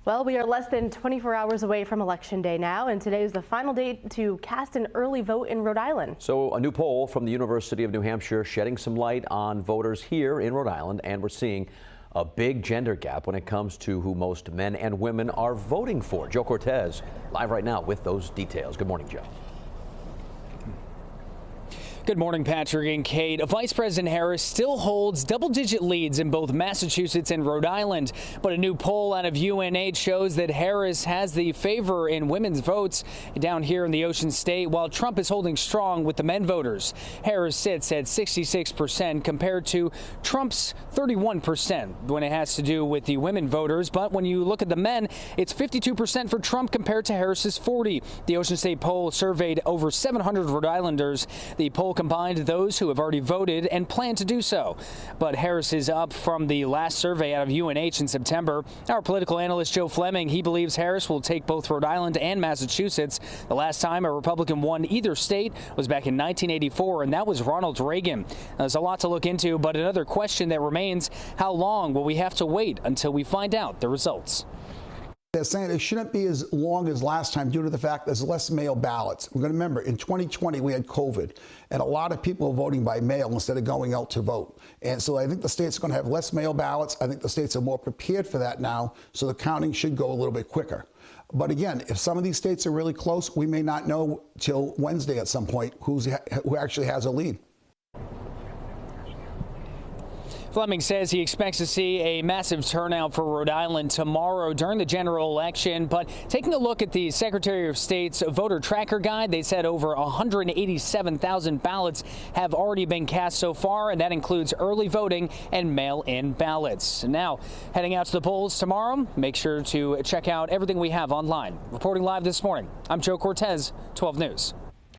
Well, we are less than 24 hours away from Election Day now, and today is the final day to cast an early vote in Rhode Island. So a new poll from the University of New Hampshire shedding some light on voters here in Rhode Island, and we're seeing a big gender gap when it comes to who most men and women are voting for. Joe Cortez live right now with those details. Good morning, Joe. Good morning, Patrick and Kate. Vice President Harris still holds double-digit leads in both Massachusetts and Rhode Island, but a new poll out of UNH shows that Harris has the favor in women's votes down here in the Ocean State, while Trump is holding strong with the men voters. Harris sits at 66% compared to Trump's 31% when it has to do with the women voters. But when you look at the men, it's 52% for Trump compared to Harris's 40%. The Ocean State poll surveyed over 700 Rhode Islanders. The poll combined those who have already voted and plan to do so. But Harris is up from the last survey out of UNH in September. Our political analyst Joe Fleming, he believes Harris will take both Rhode Island and Massachusetts. The last time a Republican won either state was back in 1984, and that was Ronald Reagan. There's a lot to look into, but another question that remains: how long will we have to wait until we find out the results? They're saying it shouldn't be as long as last time due to the fact there's less mail ballots. We're going to remember, in 2020, we had COVID, and a lot of people are voting by mail instead of going out to vote. And so I think the state's going to have less mail ballots. I think the states are more prepared for that now, so the counting should go a little bit quicker. But again, if some of these states are really close, we may not know till Wednesday at some point who actually has a lead. Fleming says he expects to see a massive turnout for Rhode Island tomorrow during the general election. But taking a look at the Secretary of State's voter tracker guide, they said over 187,000 ballots have already been cast so far, and that includes early voting and mail-in ballots. Now, heading out to the polls tomorrow, make sure to check out everything we have online. Reporting live this morning, I'm Joe Cortez, 12 News.